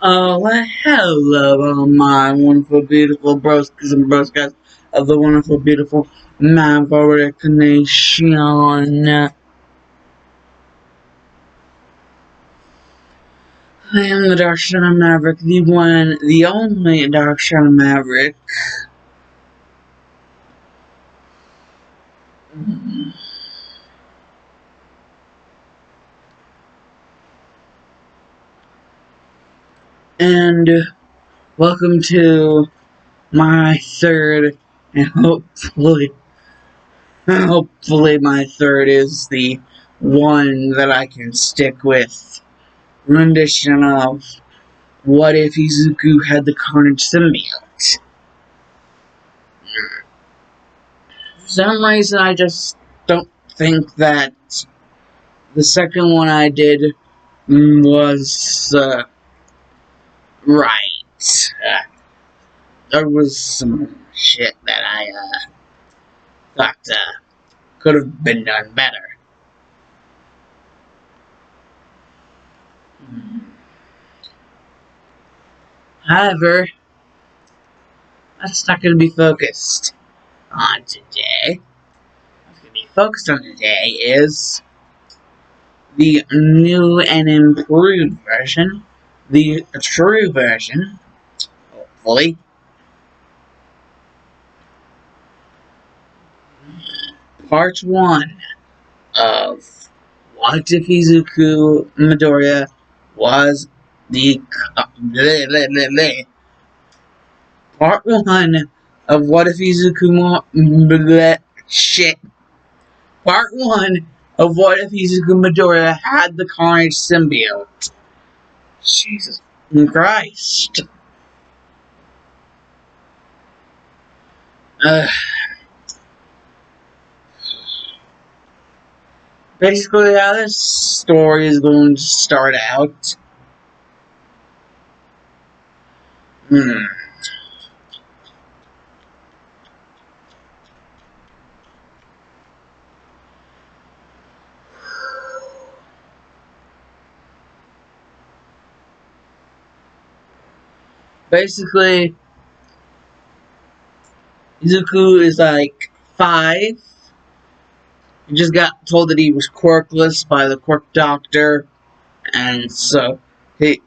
Oh, well, hello, my wonderful, beautiful broskis and broskas of the wonderful, beautiful Maverick Nation. I am the Dark Shadow Maverick, the one, the only Dark Shadow Maverick. And welcome to my third, and hopefully my third is the one that I can stick with, rendition of What If Izuku Had the Carnage Symbiote? For some reason, I just don't think that the second one I did was right. There was some shit that I thought could have been done better. However, that's not going to be focused on today. What's going to be focused on today is the new and improved version, the true version, hopefully, part 1 of What If Izuku Midoriya was the part 1 of What If Izuku shit. Part 1 of What If Izuku Midoriya had the Carnage symbiote. Jesus Christ. Basically, how this story is going to start out. Basically, Izuku is like 5. He just got told that he was quirkless by the quirk doctor, and so him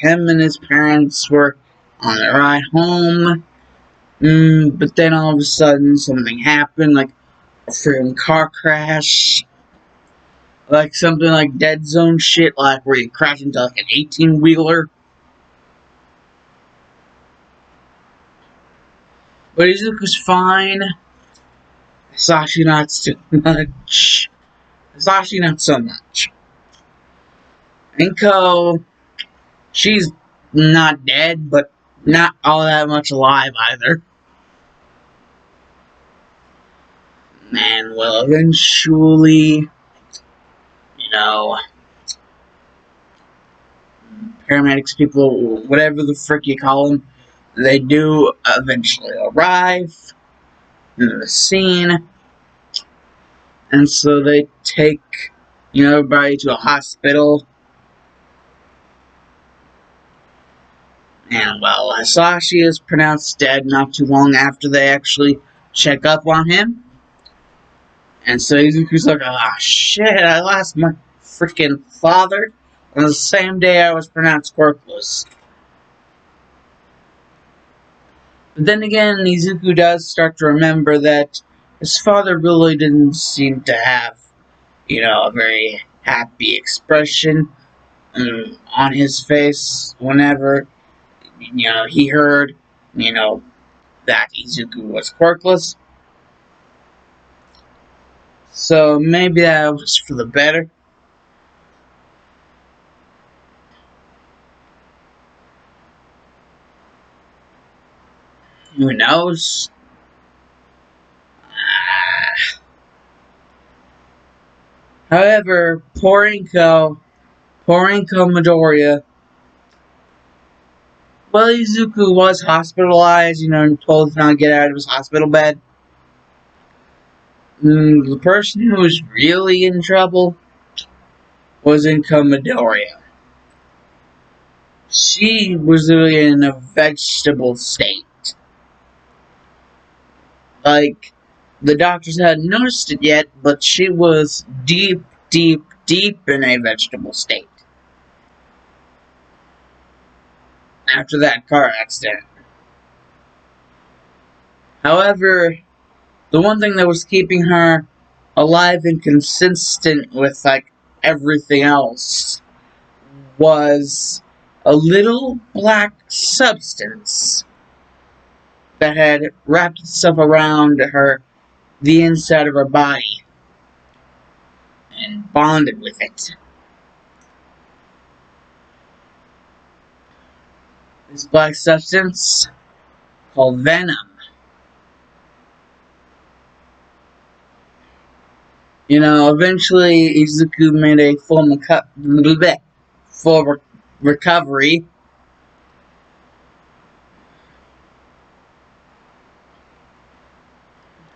and his parents were on their ride home. But then all of a sudden, something happened, like a freaking car crash, like something like Dead Zone shit, like where you crash into like an 18-wheeler. But Izuku's fine. Sashi not so much. Sashi not so much. Inko, she's not dead, but not all that much alive either. And well, eventually, paramedics, people, whatever the frick you call them, they do eventually arrive in the scene. And so they take, everybody to a hospital. And well, Hisashi is pronounced dead not too long after they actually check up on him. And so Izuku's like, ah, shit, I lost my freaking father on the same day I was pronounced quirkless. But then again, Izuku does start to remember that his father really didn't seem to have, a very happy expression on his face whenever, he heard, that Izuku was quirkless. So maybe that was for the better. Who knows? However, poor Inko Midoriya, well, Izuku was hospitalized, and told to not get out of his hospital bed. The person who was really in trouble was Inko Midoriya. she was really in a vegetable state. Like, the doctors hadn't noticed it yet, but she was deep, deep, deep in a vegetable state after that car accident. However, the one thing that was keeping her alive and consistent with, like, everything else was a little black substance that had wrapped itself around her, the inside of her body, and bonded with it. This black substance, called venom. Eventually Izuku made a full recovery.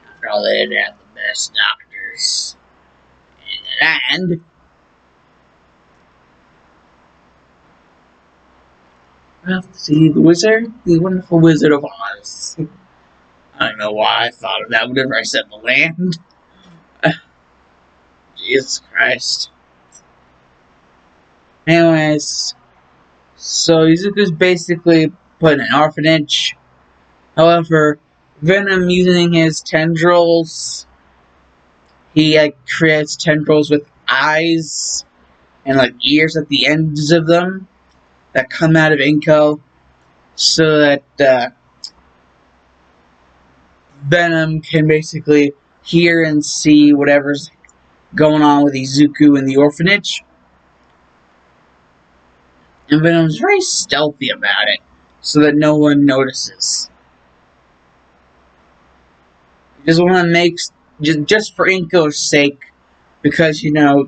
After all, they didn't have the best doctors in the land. Well, see, the wonderful Wizard of Oz. I don't know why I thought of that whenever I said the land. Jesus Christ. Anyways, so Izuku's basically put in an orphanage. However, Venom, using his tendrils, he creates tendrils with eyes and ears at the ends of them that come out of Inko, so that Venom can basically hear and see whatever's going on with Izuku in the orphanage. And Venom's very stealthy about it, so that no one notices. He just want to make, just for Inko's sake, because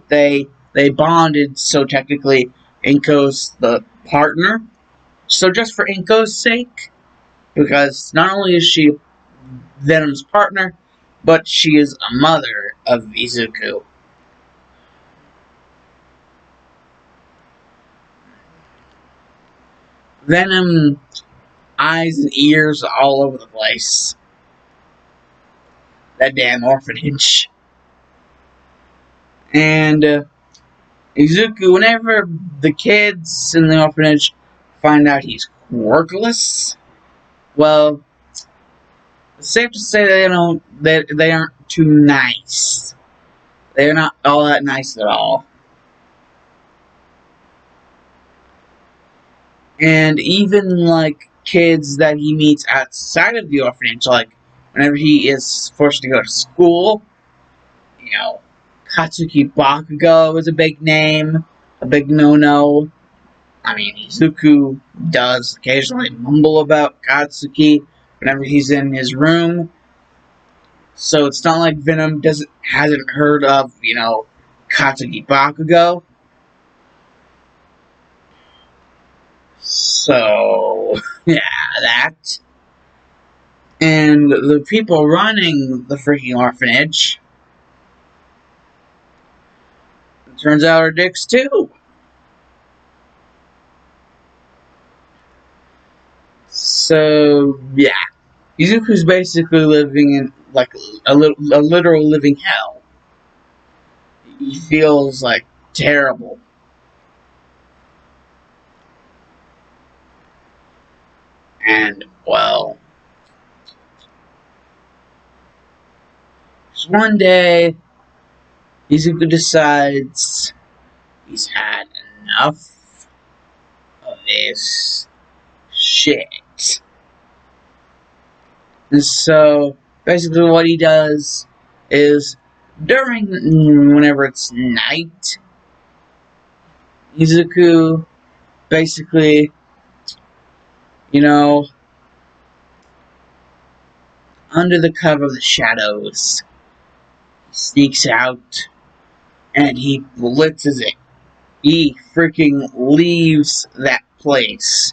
they bonded, so technically Inko's the partner. So just for Inko's sake, because not only is she Venom's partner, but she is a mother of Izuku. Venom eyes and ears all over the place. That damn orphanage. And Izuku, whenever the kids in the orphanage find out he's quirkless, well, it's safe to say they aren't too nice. They're not all that nice at all. And even kids that he meets outside of the orphanage, whenever he is forced to go to school, Katsuki Bakugo is a big name, a big no-no. I mean, Izuku does occasionally mumble about Katsuki whenever he's in his room. So it's not like Venom hasn't heard of, Katsuki Bakugo. So, yeah, that. And the people running the freaking orphanage, it turns out, are dicks too. So, yeah. Izuku's basically living in, a literal living hell. He feels, terrible. And, well, just one day, Izuku decides he's had enough of this shit. And so, basically what he does is, whenever it's night, Izuku basically, under the cover of the shadows, he sneaks out and he blitzes it. He freaking leaves that place,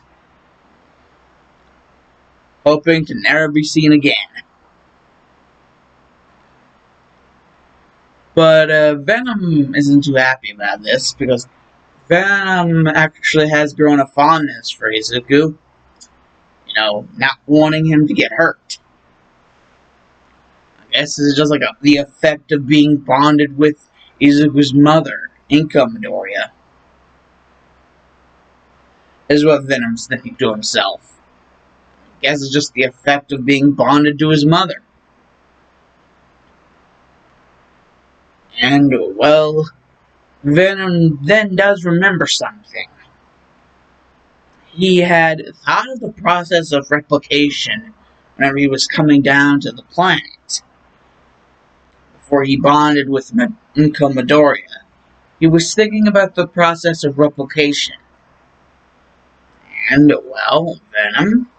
hoping to never be seen again. But Venom isn't too happy about this, because Venom actually has grown a fondness for Izuku, not wanting him to get hurt. I guess this is just like the effect of being bonded with Izuku's mother, Inko Midoriya, is what Venom's thinking to himself. I guess it's just the effect of being bonded to his mother. And, well, Venom then does remember something. He had thought of the process of replication whenever he was coming down to the planet, before he bonded with Inko Midoriya. He was thinking about the process of replication. And, well, Venom,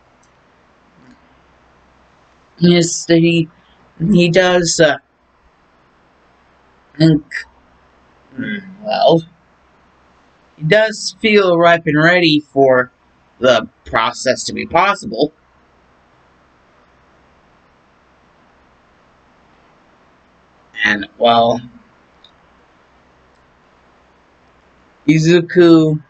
yes, he does think, well, he does feel ripe and ready for the process to be possible. And, well, Izuku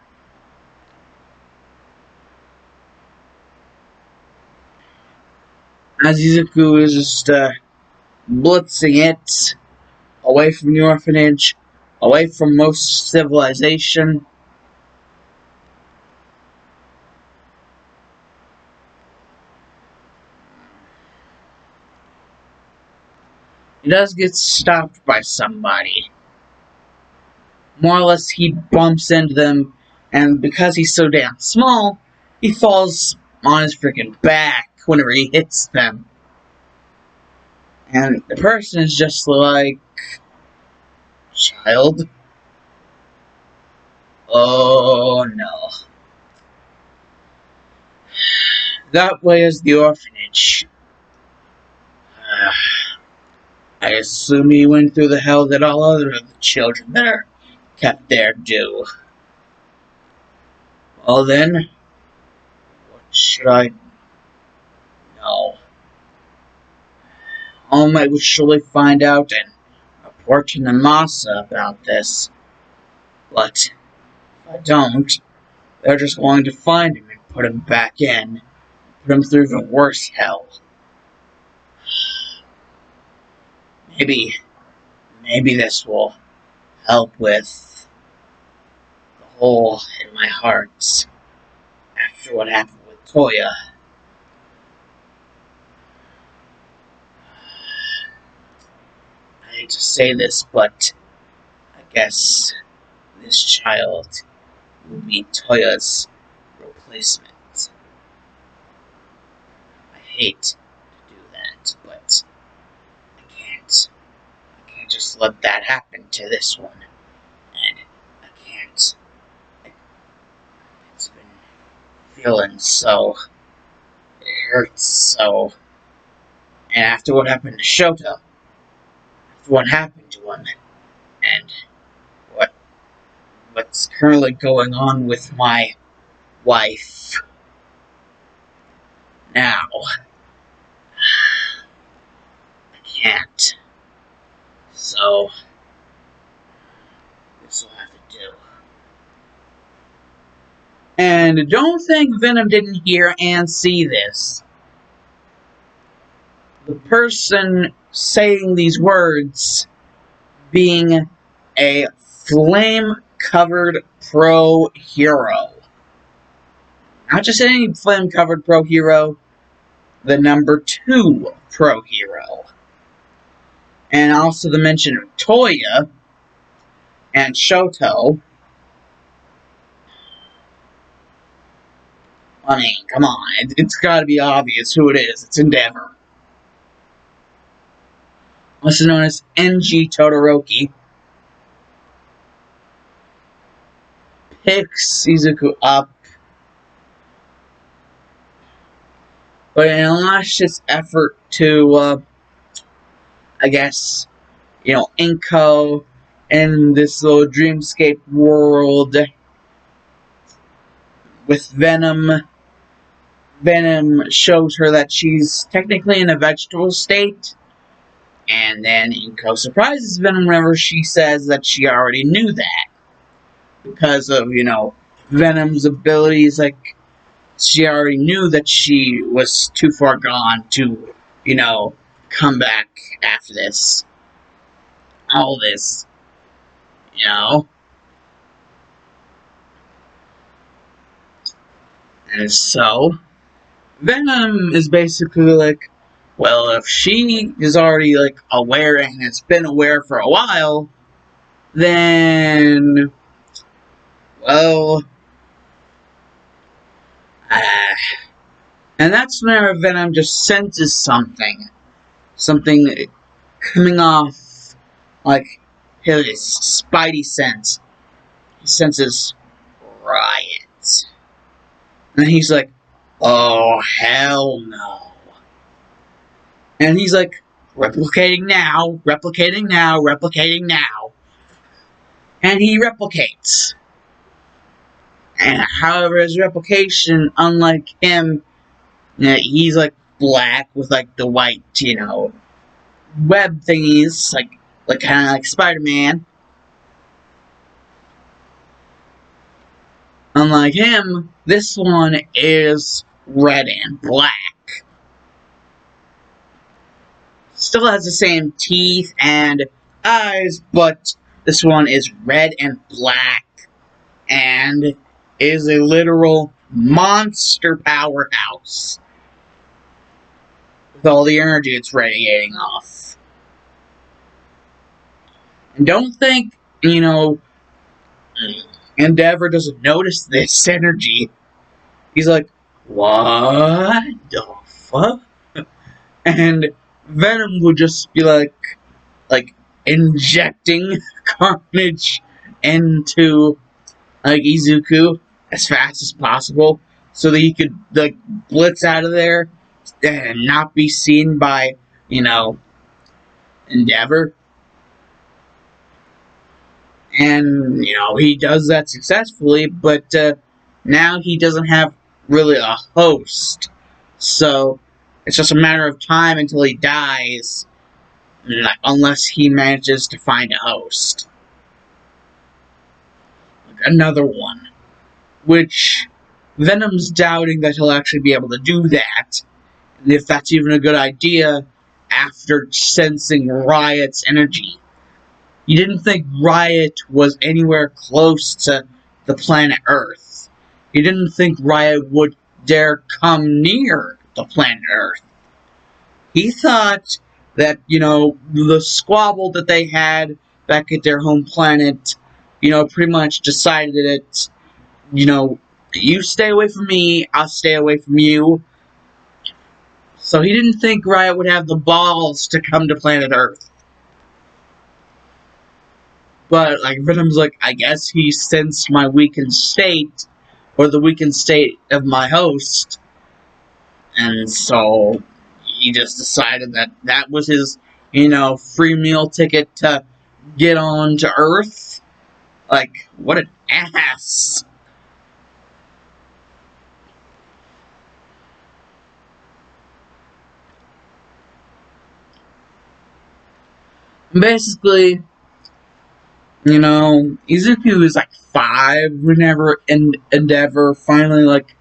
is just blitzing it away from the orphanage, away from most civilization. He does get stopped by somebody. More or less, he bumps into them, and because he's so damn small, he falls on his freaking back whenever he hits them. And the person is just like, child? Oh no. That way is the orphanage. I assume he went through the hell that all other of the children that are kept there do. Well then, what should I know? All might will surely find out and report to Namasa about this. But if I don't, they're just going to find him and put him back in. Put him through the worst hell. Maybe this will help with the hole in my heart after what happened with Toya. I hate to say this, but I guess this child will be Toya's replacement. I hate to do that, but I can't. I can't just let that happen to this one. And I can't. It's been feeling so. It hurts so. And after what happened to Shota, after what happened to him, and what's currently going on with my wife now, I can't. So, this will have to do. And don't think Venom didn't hear and see this. The person saying these words being a flame-covered pro hero. Not just any flame-covered pro hero, the number 2 pro hero. And also the mention of Toya and Shoto. I mean, come on, it's gotta be obvious who it is. It's Endeavor. Also known as NG Todoroki. Picks Izuku up, but in a last effort to, I guess, Inko in this little dreamscape world with Venom. Venom shows her that she's technically in a vegetable state, and then Inko surprises Venom whenever she says that she already knew that. because of, Venom's abilities. Like, she already knew that she was too far gone to, come back after this. All this, you know? And so, Venom is basically like, well, if she is already, like, aware and has been aware for a while, then, well, uh, and that's whenever Venom just senses something. Something coming off, like, his spidey sense. He senses riot. And he's like, oh, hell no. And he's like, replicating now, replicating now, replicating now. And he replicates. And however, his replication, unlike him, he's like black with like the white, web thingies, like kind of like Spider-Man. Unlike him, this one is red and black. Still has the same teeth and eyes, but this one is red and black and is a literal monster powerhouse with all the energy it's radiating off. And don't think, Endeavor doesn't notice this energy. He's like, what the fuck? And Venom would just be like injecting Carnage into like Izuku as fast as possible so that he could like blitz out of there and not be seen by, Endeavor. And, he does that successfully, but now he doesn't have really a host. So it's just a matter of time until he dies, unless he manages to find a host. Like another one. Which Venom's doubting that he'll actually be able to do that. And if that's even a good idea after sensing Riot's energy. You didn't think Riot was anywhere close to the planet Earth. You didn't think Riot would dare come near the planet Earth. He thought that, the squabble that they had back at their home planet, pretty much decided it, you stay away from me, I'll stay away from you. So he didn't think Riot would have the balls to come to planet Earth. But, like, Venom's like, I guess he sensed my weakened state, or the weakened state of my host, and so he just decided that that was his, free meal ticket to get on to Earth. Like, what an ass. Basically, Izuku is like 5 whenever Endeavor finally like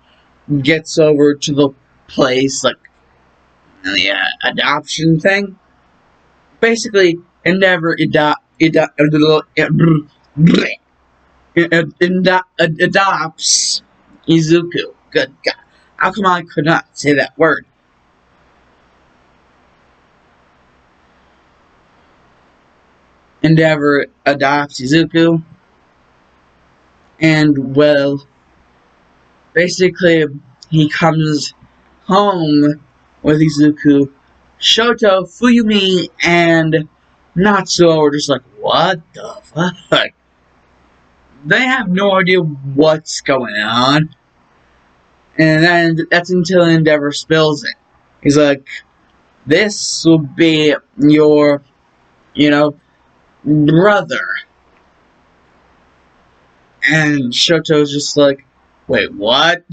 gets over to the place, like the adoption thing. Basically, Endeavor adopts Izuku. Good God. How come I could not say that word? Endeavor adopts Izuku. And, well, basically, he comes home with Izuku. Shoto, Fuyumi, and Natsuo are just like, what the fuck? They have no idea what's going on. And then that's until Endeavor spills it. He's like, this will be your, brother. And Shoto's just like, wait, what?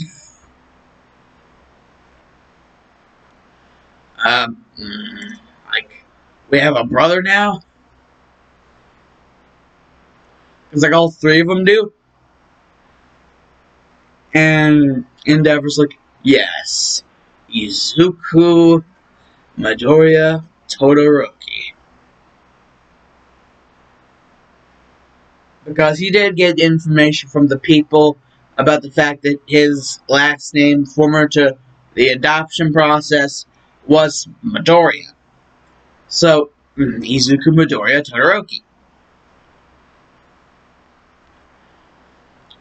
Like, we have a brother now? Because, like, all 3 of them do? And Endeavor's like, yes, Izuku Midoriya Todoroki. Because he did get information from the people about the fact that his last name, former to the adoption process, was Midoriya. So, Izuku Midoriya Todoroki.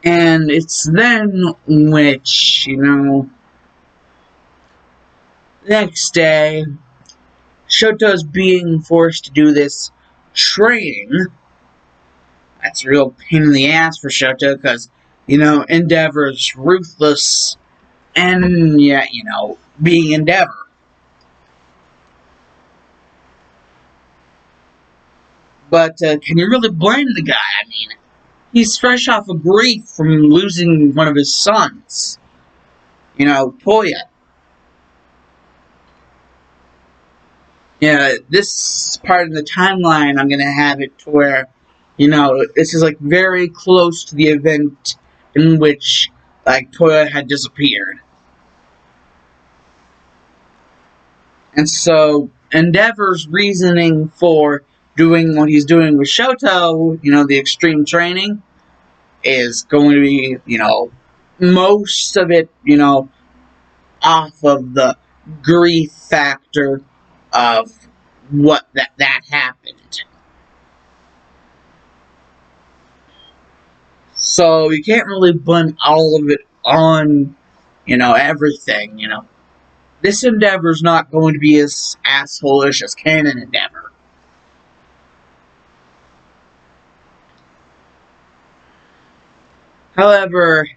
And it's then which, next day, Shoto's being forced to do this training. That's a real pain in the ass for Shoto because, Endeavor's ruthless and, yeah, being Endeavor. But can you really blame the guy? I mean, he's fresh off of grief from losing one of his sons. Toya. Yeah, this part of the timeline, I'm going to have it to where, this is like very close to the event in which, like, Toya had disappeared. And so, Endeavor's reasoning for doing what he's doing with Shoto, the extreme training, is going to be, most of it, off of the grief factor of what that happened. So you can't really blame all of it on, everything, This Endeavor's not going to be as asshole-ish as Canon Endeavor. However,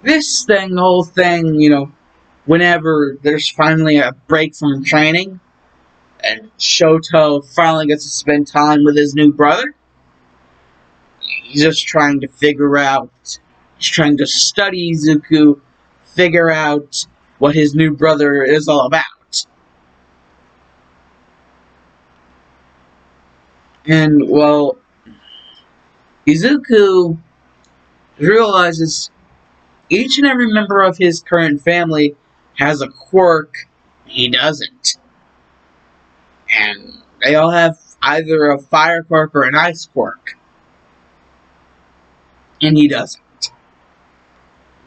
the whole thing, whenever there's finally a break from training, and Shoto finally gets to spend time with his new brother, he's just trying to figure out, he's trying to study Izuku, figure out what his new brother is all about. And, well, Izuku realizes each and every member of his current family has a quirk he doesn't. And they all have either a fire quirk or an ice quirk. And he doesn't.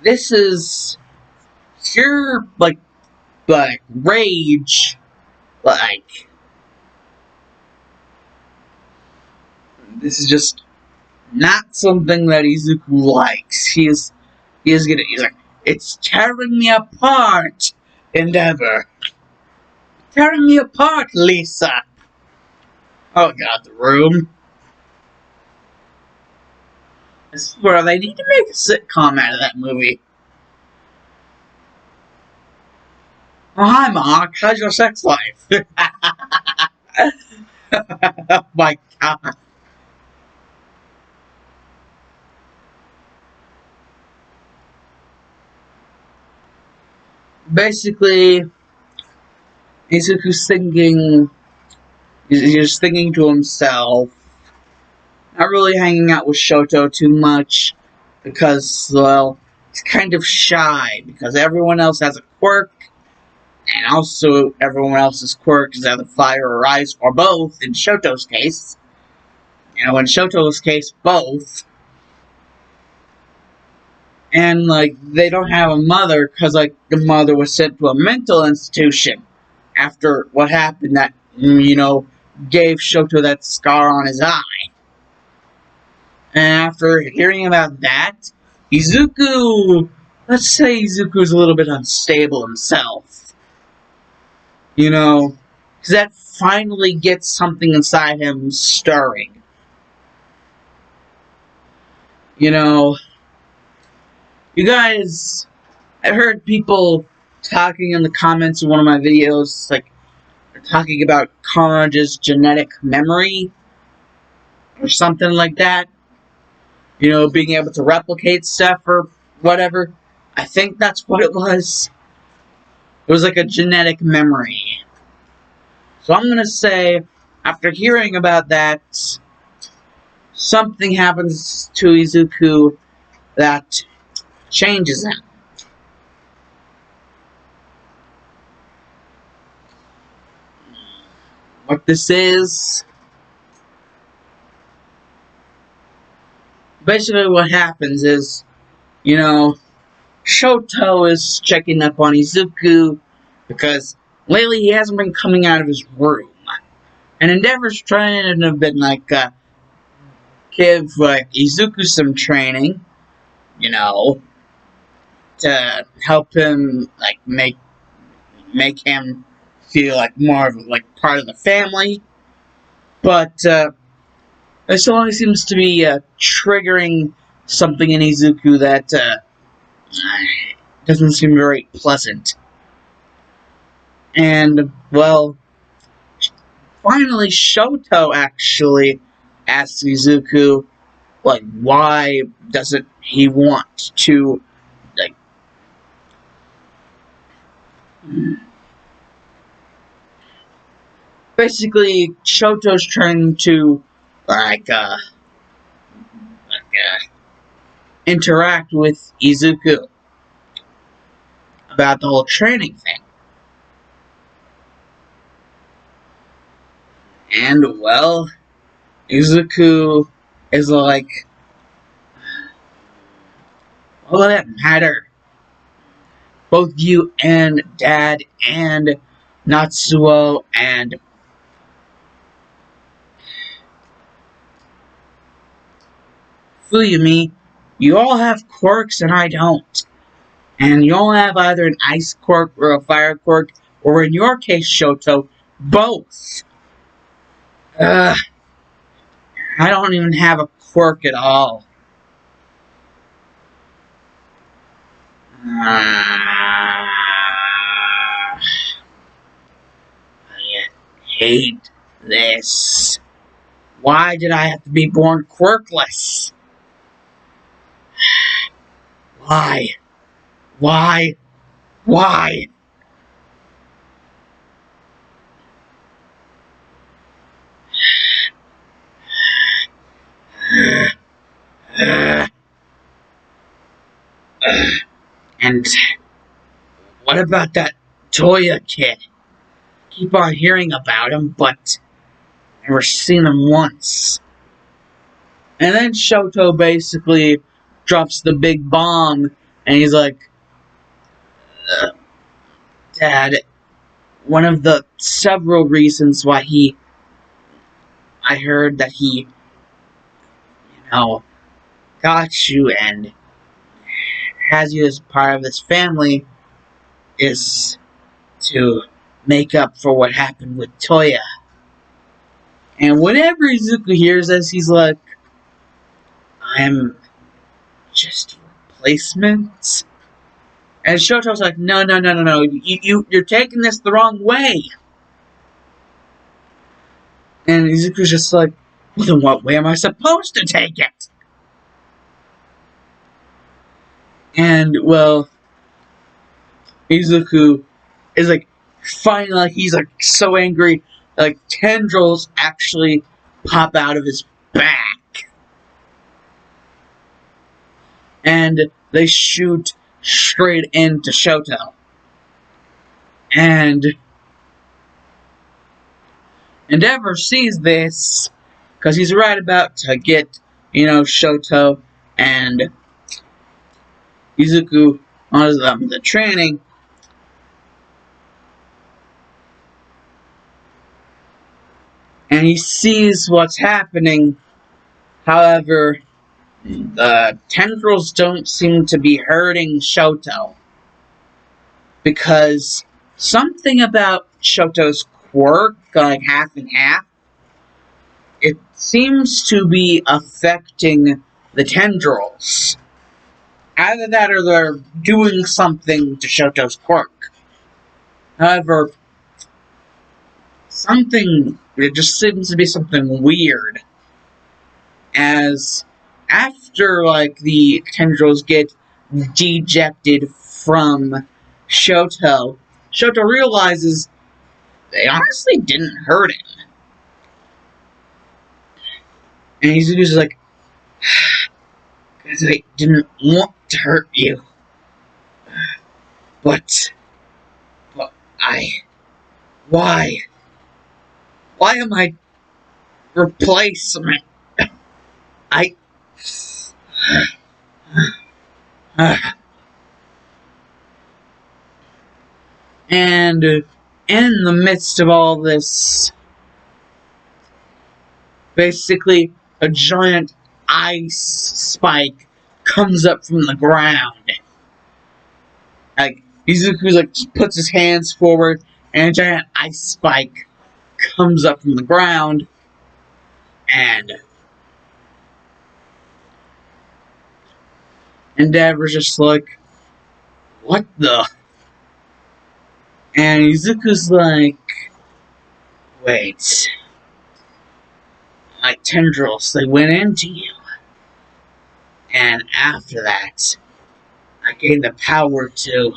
This is pure, like rage. This is just not something that Izuku likes. He's like, it's tearing me apart, Endeavor. Tearing me apart, Lisa. Oh god, the room. This is where they need to make a sitcom out of that movie. Oh, hi, Mark. How's your sex life? Oh my god. Basically, Izuku's he's just thinking to himself, not really hanging out with Shoto too much, because, well, he's kind of shy, because everyone else has a quirk, and also everyone else's quirk is either fire or ice, or both, in Shoto's case. In Shoto's case, both. And, they don't have a mother, because, the mother was sent to a mental institution after what happened that, gave Shoto that scar on his eye. And after hearing about that, let's say Izuku's a little bit unstable himself. Because that finally gets something inside him stirring. You guys, I heard people talking in the comments of one of my videos, talking about Carnage's genetic memory, or something like that. Being able to replicate stuff or whatever. I think that's what it was. It was like a genetic memory. So I'm gonna say, after hearing about that, something happens to Izuku that changes him. what this is. Basically, what happens is, you know, Shoto is checking up on Izuku because lately he hasn't been coming out of his room. And Endeavor's trying to have been like, give like Izuku some training, you know, to help him like make him feel like more of like part of the family. But this only seems to be triggering something in Izuku that doesn't seem very pleasant. And well, finally Shoto actually asks Izuku, like, why doesn't he want to, like, basically Shoto's trying to, like, interact with Izuku about the whole training thing. And, well, Izuku is like, what will that matter? Both you and Dad and Natsuo and Fuyumi, you all have quirks and I don't. And you all have either an ice quirk or a fire quirk, or in your case, Shoto, both. I don't even have a quirk at all. I hate this. Why did I have to be born quirkless? Why? Why? Why? And what about that Toya kid? Keep on hearing about him, but never seen him once. And then Shoto basically drops the big bomb, and he's like, Dad, one of the several reasons why I heard that he, got you and has you as part of this family is to make up for what happened with Toya. And whenever Izuku hears this, he's like, I'm just a replacement? And Shoto's like, no, you're taking this the wrong way. And Izuku's just like, well, then what way am I supposed to take it? And, well, Izuku is like, finally, like, he's like so angry, like, tendrils actually pop out of his back. And they shoot straight into Shoto. And Endeavor sees this because he's right about to get, Shoto and Izuku on the training. And he sees what's happening. However, the tendrils don't seem to be hurting Shoto. Because something about Shoto's quirk, like half and half, it seems to be affecting the tendrils. Either that or they're doing something to Shoto's quirk. However, it just seems to be something weird. As after, like, the tendrils get dejected from Shoto realizes they honestly didn't hurt him. And he's just like, because I didn't want to hurt you. But why? Why am I replacement? I. And in the midst of all this, basically a giant ice spike comes up from the ground. Like Izuku like just puts his hands forward, and a giant ice spike comes up from the ground, and Endeavor's just like, "What the?" And Izuku's like, "Wait, my tendrils, they went into you, and after that, I gained the power to."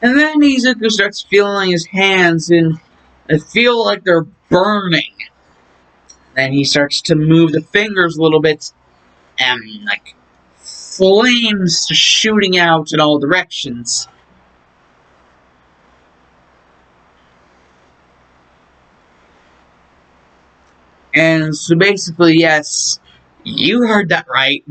And then Izuku starts feeling his hands, and they feel like they're burning. Then he starts to move the fingers a little bit, and like flames shooting out in all directions. And so basically, yes, you heard that right.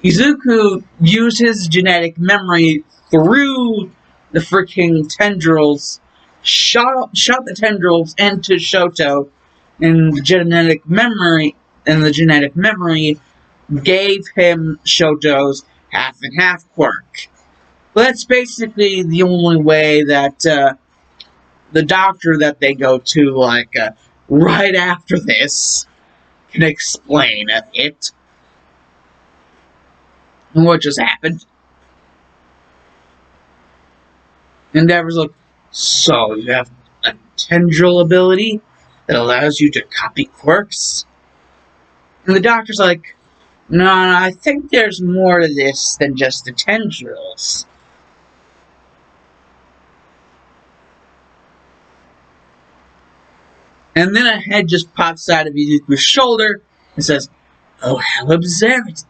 Izuku used his genetic memory through the freaking tendrils, shot the tendrils into Shoto, and the genetic memory gave him Shoto's half and half quirk. But that's basically the only way that the doctor that they go to, right after this, can explain it and what just happened. Endeavor's like, so you have a tendril ability that allows you to copy quirks? And the doctor's like, no, I think there's more to this than just the tendrils. And then a head just pops out of Izuku's shoulder and says, oh, how observant.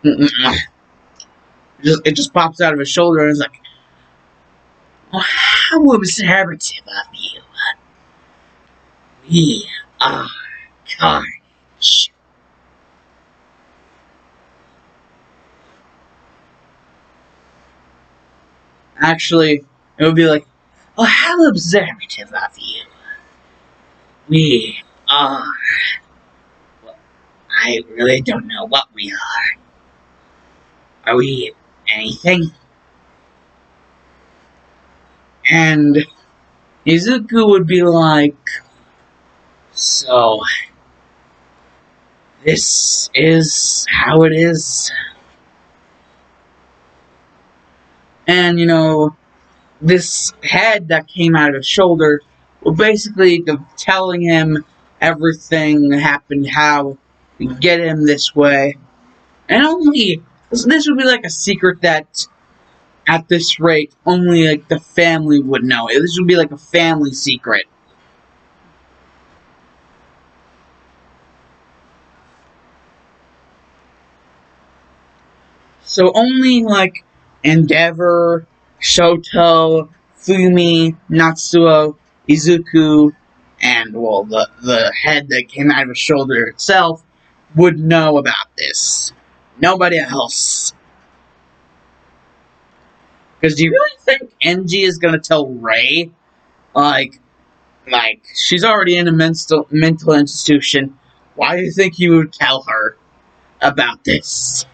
It just pops out of his shoulder and is like, oh, how observative of you. We are Carnage. Actually, it would be like, oh, how observative of you. We are. Well, I really don't know what we are. Are we anything? And Izuku would be like, so, this is how it is. And, this head that came out of his shoulder was basically telling him everything that happened, how to get him this way. And only, this would be like a secret that, at this rate, only like the family would know. This would be like a family secret. So only like Endeavor, Shoto, Fumi, Natsuo, Izuku, and well, the head that came out of his shoulder itself would know about this. Nobody else. Because do you really think Enji is gonna tell Rei? Like she's already in a mental institution. Why do you think he would tell her about this?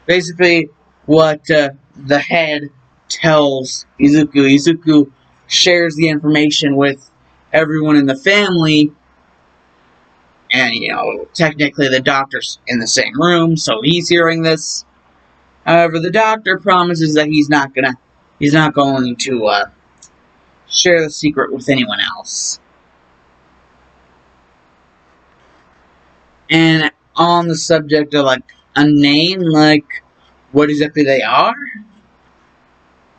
Basically, what the head tells Izuku. Izuku shares the information with everyone in the family, and technically the doctor's in the same room, so he's hearing this. However, the doctor promises that he's not going to share the secret with anyone else. And on the subject of like a name, like what exactly they are,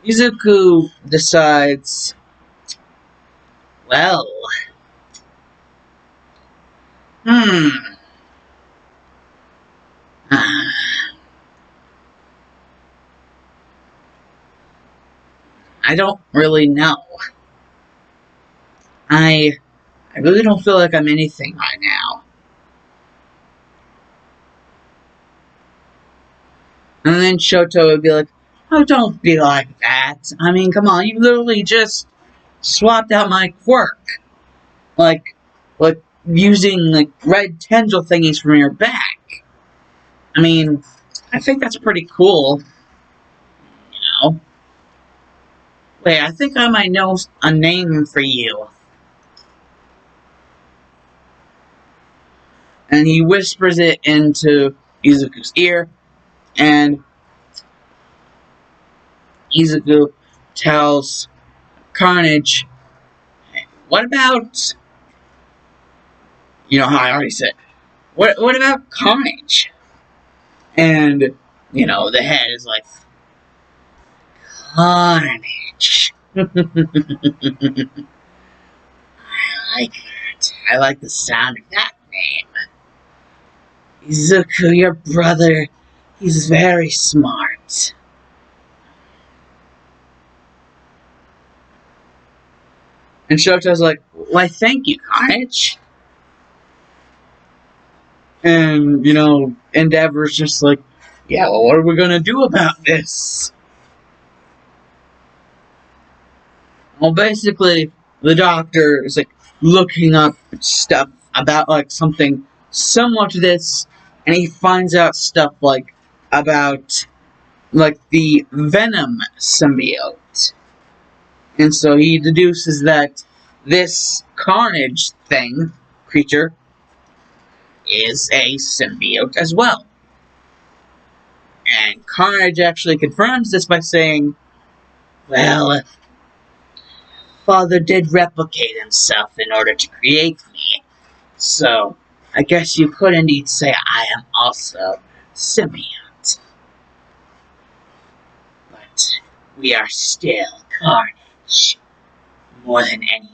Izuku decides, well, hmm. I don't really know. I really don't feel like I'm anything right now. And then Shoto would be like, oh, don't be like that. I mean, come on, you literally just swapped out my quirk. Like, using, like, red tendril thingies from your back. I mean, I think that's pretty cool, you know? Wait, I think I might know a name for you. And he whispers it into Izuku's ear, and Izuku tells Carnage, what about, you know how I already said, what about Carnage? And, you know, the head is like, Carnage. I like it. I like the sound of that name. Izuku, your brother, he's very smart. And Shoto's like, why, thank you, Carnage. And, you know, Endeavor's just like, yeah, well, what are we gonna do about this? Well, basically, the doctor is, like, looking up stuff about, like, something similar to this, and he finds out stuff, like, about, like, the Venom symbiote. And so he deduces that this Carnage creature, is a symbiote as well. And Carnage actually confirms this by saying, well, Father did replicate himself in order to create me. So, I guess you could indeed say I am also symbiote. But we are still Carnage, more than anything.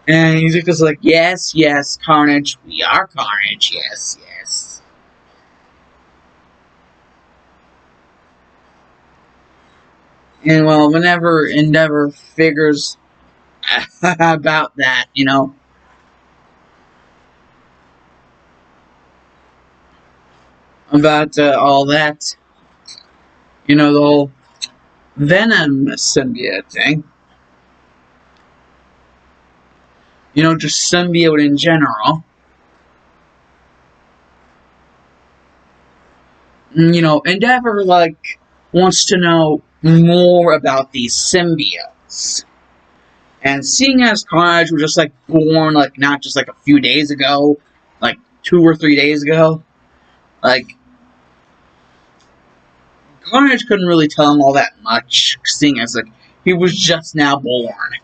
And Izuku's like, yes, yes, Carnage, we are Carnage, yes, yes. And well, whenever Endeavor figures about that, you know, about all that, you know, the whole Venom symbiote thing, you know, just symbiote in general. You know, Endeavor, like, wants to know more about these symbiotes. And seeing as Carnage was just, like, born, like, not just, like, a few days ago, like, 2 or 3 days ago, like, Carnage couldn't really tell him all that much, seeing as, like, he was just now born.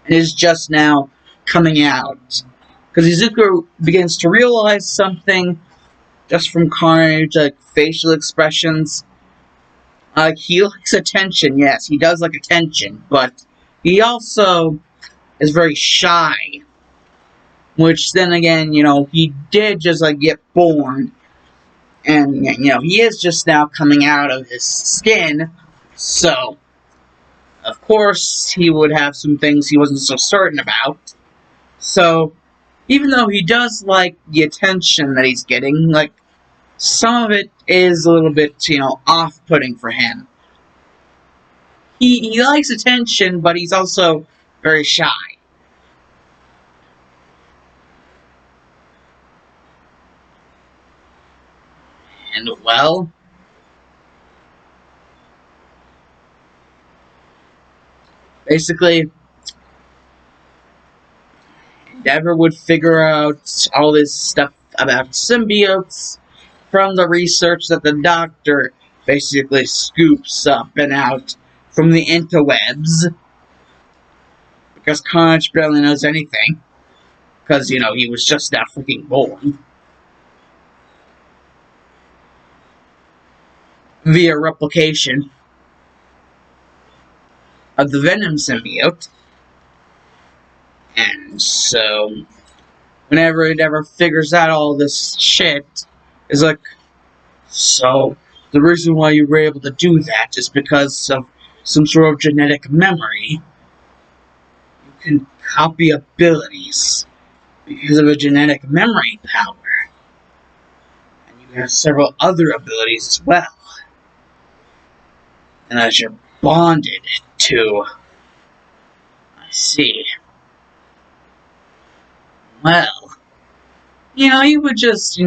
And is just now coming out. Because Izuku begins to realize something just from Carnage, like, facial expressions. He likes attention, yes, he does like attention, but he also is very shy. Which then again, you know, he did just, like, get born. And, you know, he is just now coming out of his skin. So, of course, he would have some things he wasn't so certain about. So, even though he does like the attention that he's getting, like, some of it is a little bit, you know, off-putting for him. He likes attention, but he's also very shy. And, well, basically, Endeavor would figure out all this stuff about symbiotes from the research that the doctor basically scoops up and out from the interwebs. Because Carnage barely knows anything. Because, you know, he was just now freaking born. Via replication of the Venom symbiote. And so, whenever it ever figures out all this shit, is like, so, The reason why you were able to do that is because of some sort of genetic memory. You can copy abilities because of a genetic memory power. And you have several other abilities as well. And as you're bonded to, I see. Well, he would just,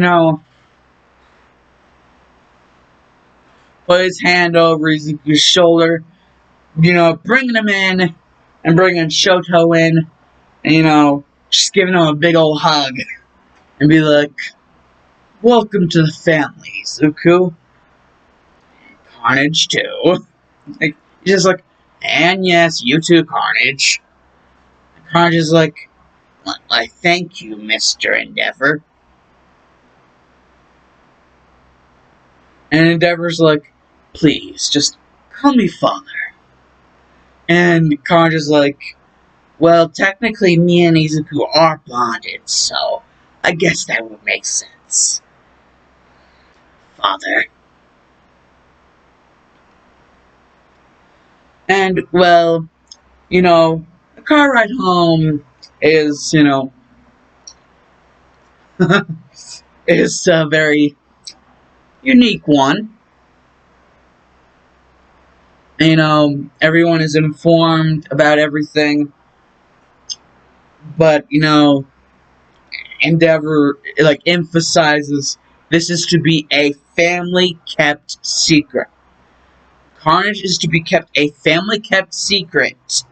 put his hand over Izuku's shoulder, bringing him in and bringing Shoto in, and, just giving him a big old hug and be like, welcome to the family, Izuku. Carnage, too. Like, he's just like, and yes, you too, Carnage. And Carnage is like, thank you, Mr. Endeavor. And Endeavor's like, please, just call me father. And Carnage is like, well, technically, me and Izuku are bonded, so I guess that would make sense. Father. And, well, the car ride home is, is a very unique one. Everyone is informed about everything, but, Endeavor, emphasizes this is to be a family-kept secret. Carnage is to be kept a family-kept secret.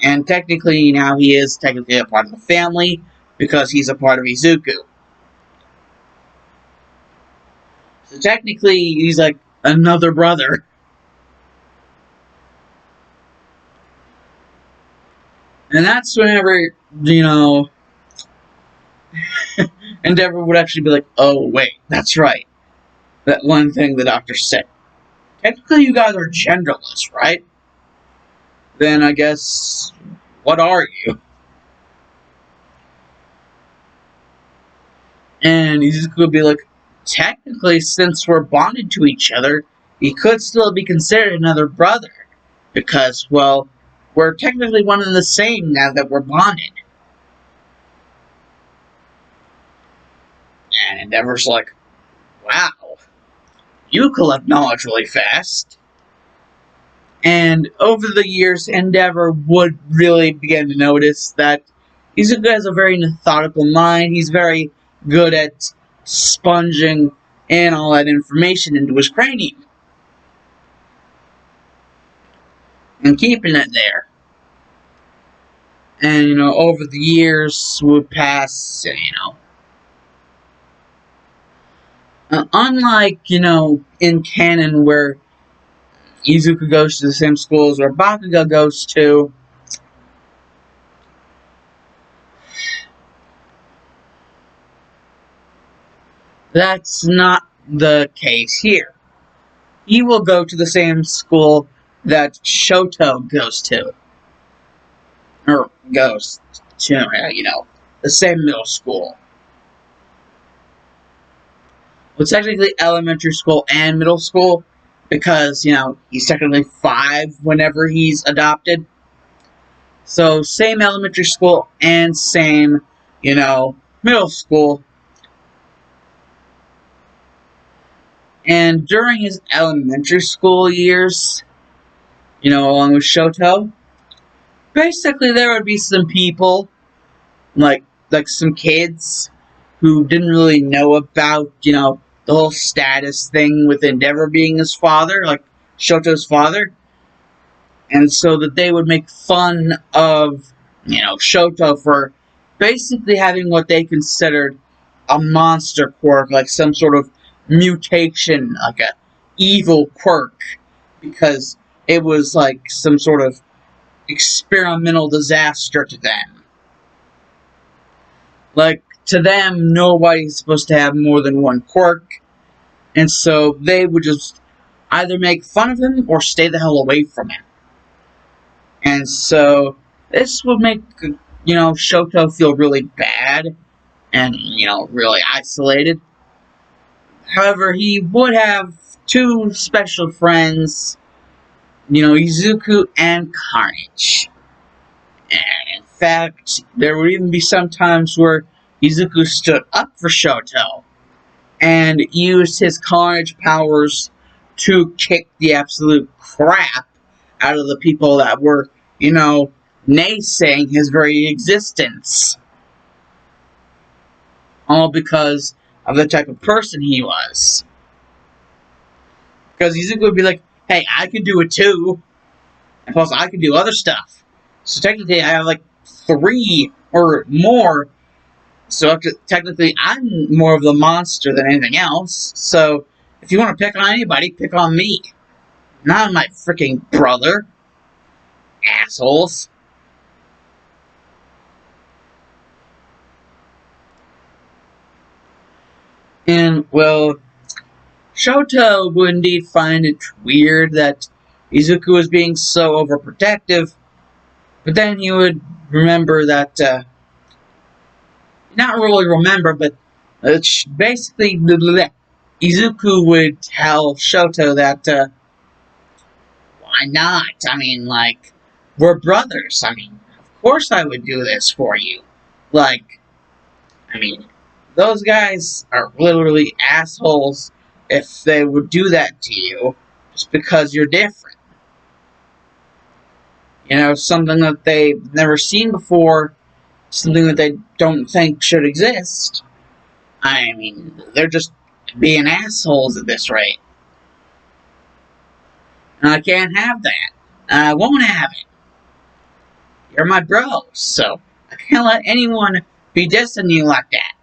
And technically, now he is technically a part of the family, because he's a part of Izuku. So technically, he's like another brother. And that's whenever, Endeavor would actually be like, oh, wait, that's right. That one thing the doctor said. Technically, you guys are genderless, right? Then I guess, what are you? And Izuku would be like, technically, since we're bonded to each other, he could still be considered another brother. Because, well, we're technically one and the same now that we're bonded. And Endeavor's like, wow, you collect knowledge really fast. And over the years, Endeavor would really begin to notice that Izuku has a very methodical mind. He's very good at sponging in all that information into his cranium and keeping it there. And, over the years would pass, and, unlike, in canon where Izuku goes to the same schools where Bakugo goes to, that's not the case here. He will go to the same school that Shoto goes to. Or goes to, the same middle school. Well, technically elementary school and middle school, because, he's technically 5 whenever he's adopted. So, same elementary school and same, middle school. And during his elementary school years, along with Shoto, basically there would be some people, like some kids, who didn't really know about, the whole status thing with Endeavor being his father, like Shoto's father. And so that they would make fun of, Shoto for basically having what they considered a monster quirk, like some sort of mutation, like a evil quirk, because it was like some sort of experimental disaster to them. Like, to them, nobody's supposed to have more than one quirk, and so they would just either make fun of him or stay the hell away from him. And so this would make, Shoto feel really bad and, really isolated. However, he would have two special friends, Izuku and Carnage. And in fact, there would even be some times where Izuku stood up for Shoto and used his Carnage powers to kick the absolute crap out of the people that were, naysaying his very existence. All because of the type of person he was. Because Izuku would be like, hey, I can do it too. And plus, I can do other stuff. So technically, I have like 3 or more. So technically, I'm more of the monster than anything else. So if you want to pick on anybody, pick on me. Not my freaking brother. Assholes. And, well, Shoto would indeed find it weird that Izuku was being so overprotective, but then he would remember that, not really remember, but basically, Izuku would tell Shoto that, why not? I mean, like, we're brothers. I mean, of course I would do this for you. Like, I mean, those guys are literally assholes if they would do that to you just because you're different. Something that they've never seen before, something that they don't think should exist. I mean, they're just being assholes at this rate. And I can't have that. I won't have it. You're my bro, so I can't let anyone be dissing you like that.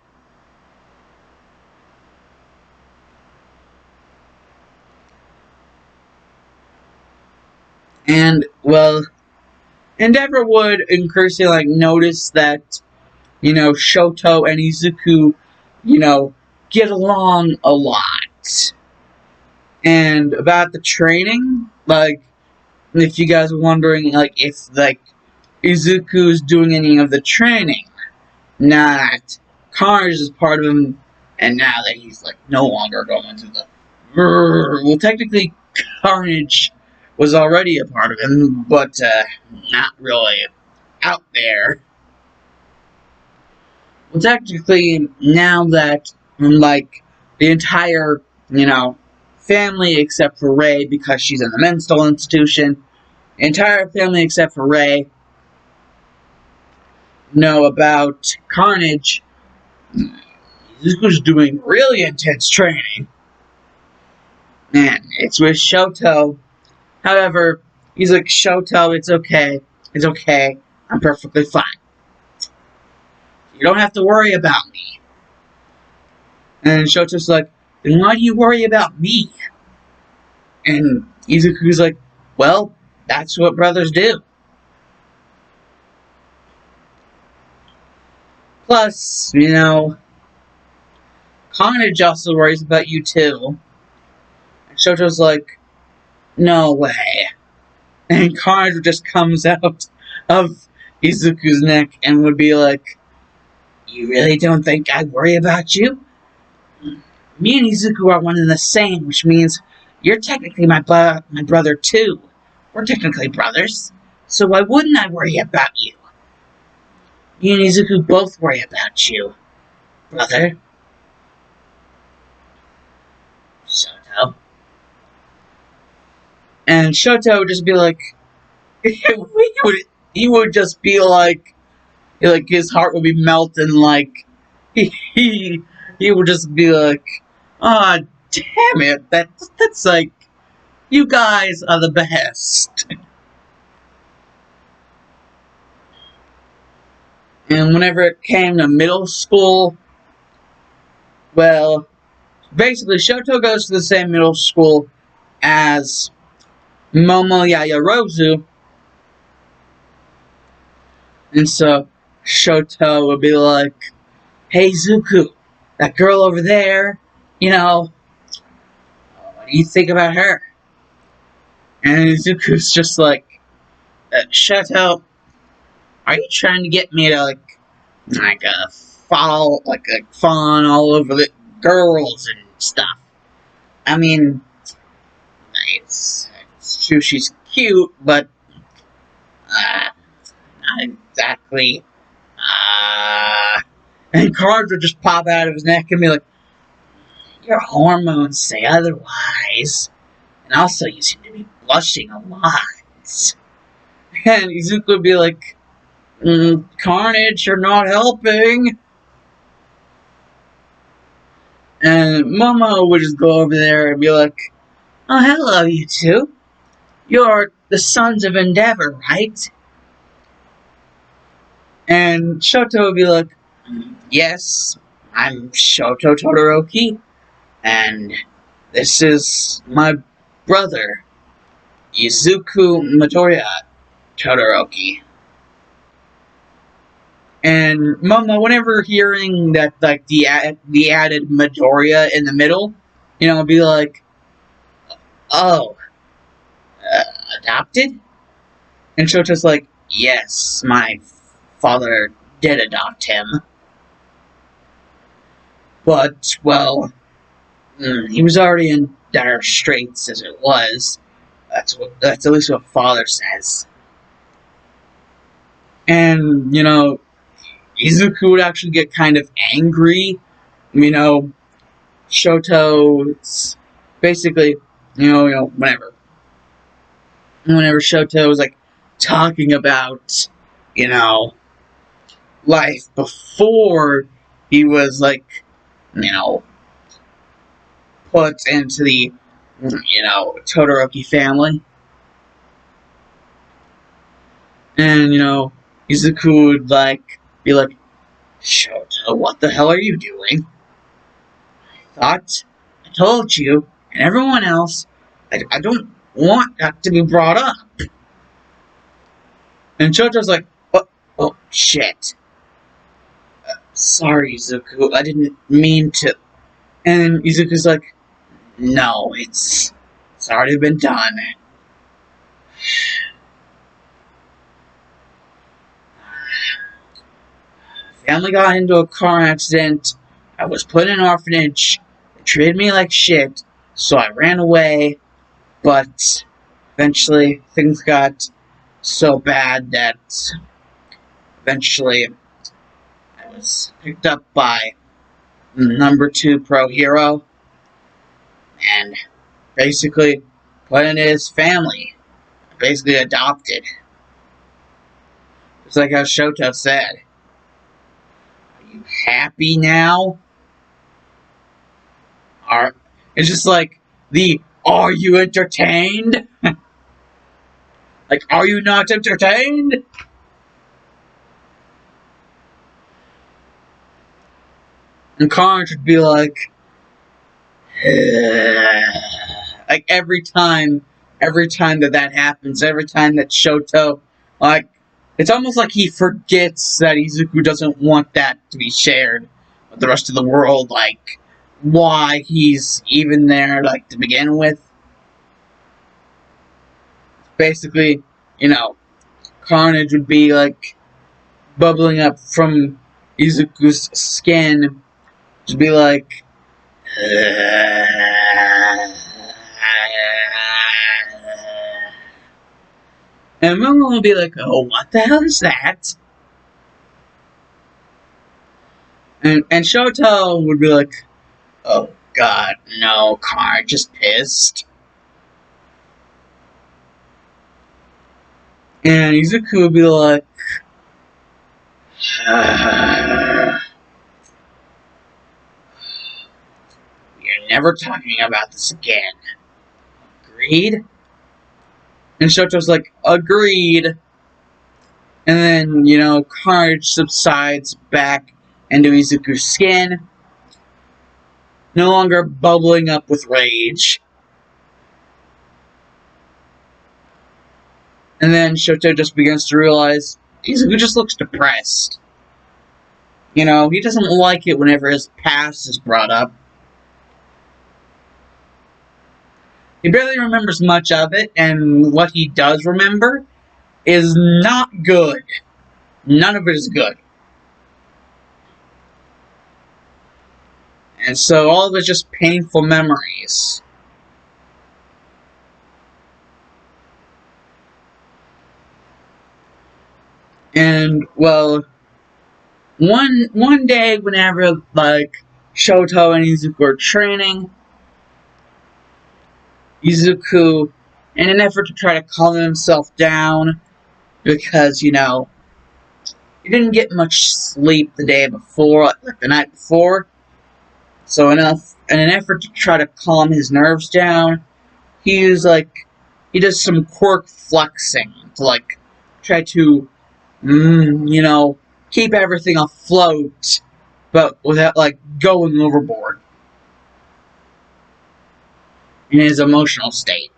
And, well, Endeavor would increasingly notice that, Shoto and Izuku, get along a lot. And about the training, like, if you guys are wondering, like, if, like, Izuku's doing any of the training, not Carnage is part of him, and now that he's, like, no longer going to the... Well, technically, Carnage was already a part of him, but, not really out there. Well, technically, now that, like, the entire, family except for Rei, because she's in the mental institution, the entire family except for Rei know about Carnage. Izuku's doing really intense training. And it's with Shoto. However, he's like, Shoto, it's okay. It's okay. I'm perfectly fine. You don't have to worry about me. And Shoto's like, then why do you worry about me? And Izuku's like, well, that's what brothers do. Plus, Carnage also worries about you too. And Shoto's like, no way. And Carnage just comes out of Izuku's neck and would be like, you really don't think I worry about you? Me and Izuku are one and the same, which means you're technically my brother too. We're technically brothers, so why wouldn't I worry about you? Me and Izuku both worry about you, brother. Shoto. And Shoto would just be like, he would just be like his heart would be melting, like, he would just be like, ah, oh, damn it, that's like, you guys are the best. And whenever it came to middle school, well, basically, Shoto goes to the same middle school as Momo Yayarozu. And so, Shoto would be like, hey, Zuku, that girl over there, what do you think about her? And Zuku's just like, Shoto, are you trying to get me to, fawn all over the girls and stuff? I mean, It's true she's cute, but not exactly. And cards would just pop out of his neck and be like, "Your hormones say otherwise. And also, you seem to be blushing a lot." And Izuku would be like, "Carnage, you're not helping." And Momo would just go over there and be like, "Oh, hello, you two. You're the Sons of Endeavor, right?" And Shoto would be like, "Yes, I'm Shoto Todoroki, and this is my brother, Izuku Midoriya Todoroki." And Momo, whenever hearing that, like, the added Midoriya in the middle, be like, "Oh, uh, adopted?" And Shoto's like, "Yes, my father did adopt him. But, well, he was already in dire straits as it was. That's at least what father says." And, Izuku would actually get kind of angry. Shoto's basically, whenever Shoto was like talking about, you know, life before he was like, you know, put into the, Todoroki family. And, Izuku would like be like, "Shoto, what the hell are you doing? I told you, and everyone else, I don't want that to be brought up." And Shoto's like, "Oh, shit. Sorry, Izuku, I didn't mean to." And Izuku's like, "No, it's already been done." Family got into a car accident. I was put in an orphanage. They treated me like shit, so I ran away. But eventually, things got so bad that eventually I was picked up by number 2 pro hero and basically put into his family. Basically adopted. Just like how Shoto said. Are you happy now? It's just like "Are you entertained?" Like, "Are you not entertained?" And Carnage would be like, like every time that happens, every time that Shoto, like, it's almost like he forgets that Izuku doesn't want that to be shared with the rest of the world, like, why he's even there, like, to begin with. Basically, Carnage would be, like, bubbling up from Izuku's skin, to be like, and Momo would be like, "Oh, what the hell is that?" And Shoto would be like, "Oh god, no, Car just pissed." And Izuku would be like, "We're never talking about this again. Agreed?" And Shoto's like, "Agreed." And then, Carnage subsides back into Izuku's skin, no longer bubbling up with rage. And then Shoto just begins to realize Izuku just looks depressed. He doesn't like it whenever his past is brought up. He barely remembers much of it, and what he does remember is not good. None of it is good. And so all of it's just painful memories. And well, one day whenever like Shoto and Izuku are training, Izuku, in an effort to try to calm himself down, because he didn't get much sleep the day before, like the night before. So in an effort to try to calm his nerves down, he does some quirk flexing to like try to keep everything afloat, but without like going overboard in his emotional state.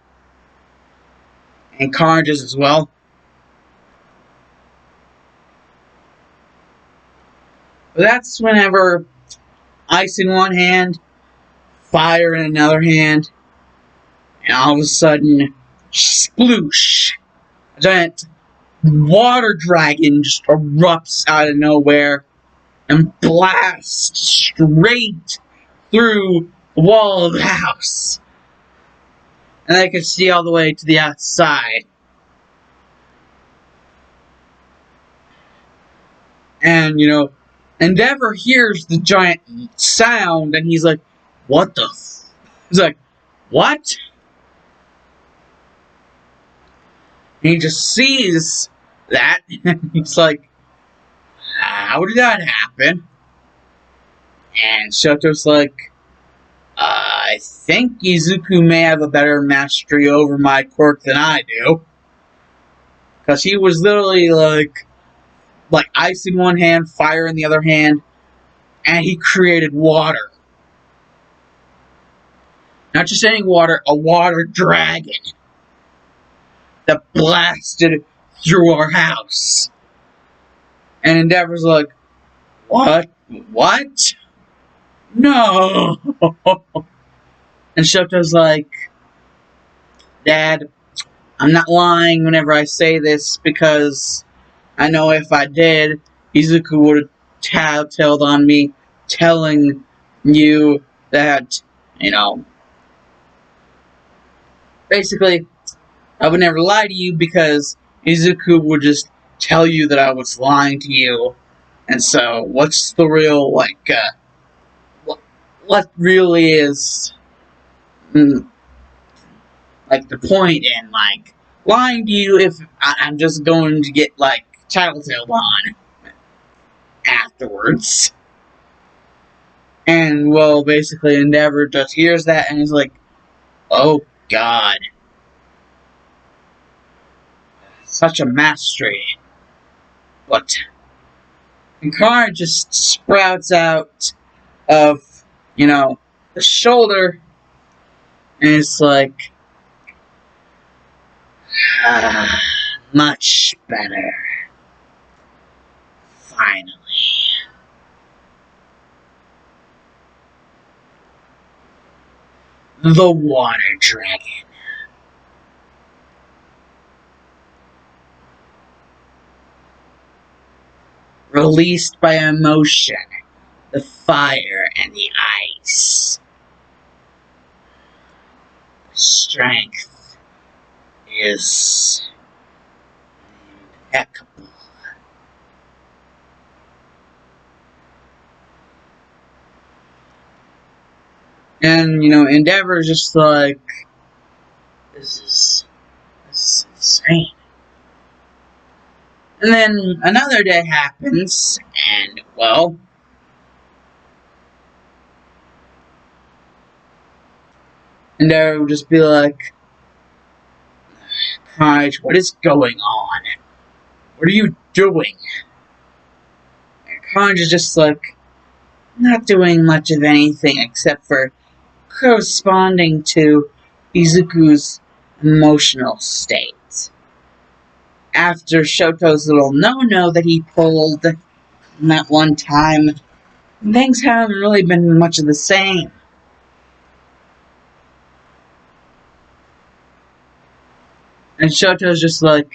And Carnage as well. But that's whenever ice in one hand, fire in another hand, and all of a sudden, sploosh! A giant water dragon just erupts out of nowhere and blasts straight through the wall of the house. And I can see all the way to the outside. And, Endeavor hears the giant sound, and he's like, what the f-? He's like, what? And he just sees that, and he's like, how did that happen? And Shoto's like, I think Izuku may have a better mastery over my quirk than I do. Because he was literally like ice in one hand, fire in the other hand, and he created water. Not just any water, a water dragon that blasted through our house. And Endeavor's like, what? What? No! And Shoto's like, Dad, I'm not lying whenever I say this, because I know if I did, Izuku would have tattletalled on me, telling you that, basically, I would never lie to you, because Izuku would just tell you that I was lying to you. And so, what's the real, what really is, the point in, lying to you if I'm just going to get, tattletale on afterwards. And, well, basically, Endeavor just hears that and is like, oh, God. Such a mastery. But Carnage just sprouts out of, the shoulder, and it's like, much better. Finally. The Water Dragon. Released by emotion, the fire and the ice. Strength is impeccable. And, Endeavor is just like, this is insane. And then another day happens, and, well, Endeavor would just be like, Carnage, what is going on? What are you doing? And Carnage is just like, not doing much of anything except for corresponding to Izuku's emotional state. After Shoto's little no-no that he pulled that one time, things haven't really been much of the same. And Shoto's just like,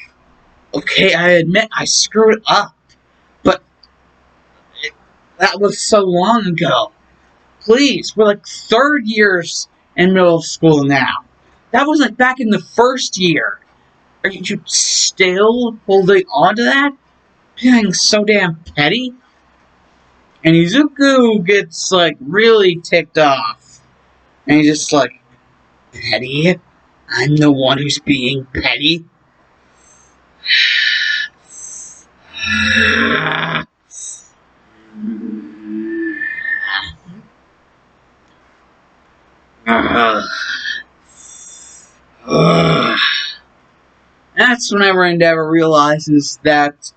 okay, I admit I screwed up, but that was so long ago. Please, we're third years in middle school now. That was back in the first year. Are you still holding on to that? Being so damn petty. And Izuku gets, like, really ticked off. And he's just like, petty? I'm the one who's being petty? That's whenever Endeavor realizes that,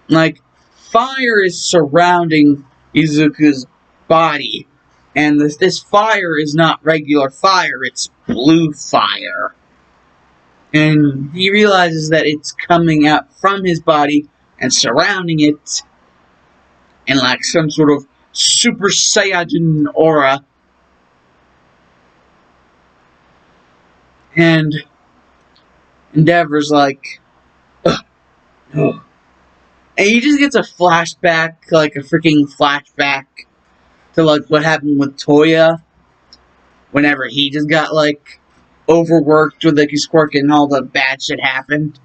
like, fire is surrounding Izuku's body. And this fire is not regular fire, it's blue fire. And he realizes that it's coming out from his body and surrounding it in like some sort of Super Saiyajin aura. And Endeavor's like, ugh, no. And he just gets a flashback, like a freaking flashback to like what happened with Toya whenever he just got like overworked with like his quirk and all the bad shit happened.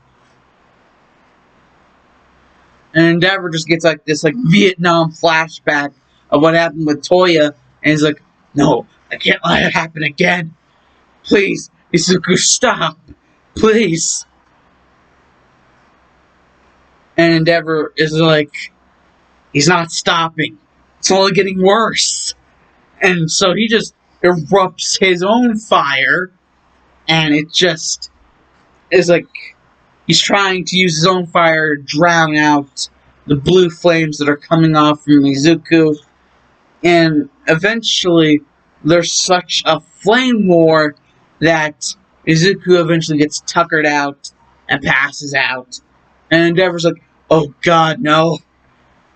And Endeavor just gets like this like Vietnam flashback of what happened with Toya, and he's like, no, I can't let it happen again. Please, Izuku, stop. Please. And Endeavor is like, he's not stopping. It's only getting worse. And so he just erupts his own fire, and it just is like he's trying to use his own fire to drown out the blue flames that are coming off from Izuku. And eventually, there's such a flame war that Izuku eventually gets tuckered out and passes out. And Endeavor's like, oh god, no.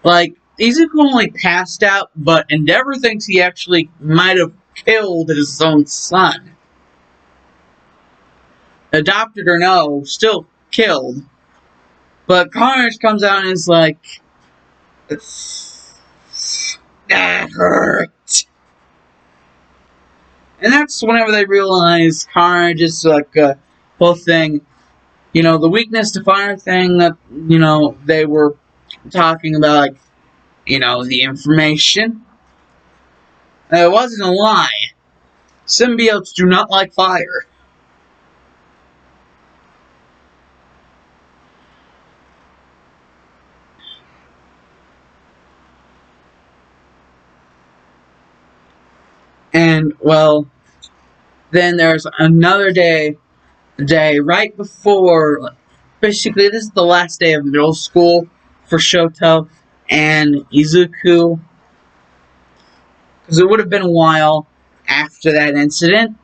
Like, Izuku only passed out, but Endeavor thinks he actually might have killed his own son. Adopted or no, still killed. But Carnage comes out and is like, that hurt. And that's whenever they realize Carnage is like a whole thing. You know, the weakness to fire thing that, you know, they were talking about, like, you know, the information. It wasn't a lie. Symbiotes do not like fire. And, well, then there's another day right before, basically this is the last day of middle school for Shoto and Izuku, because it would have been a while after that incident.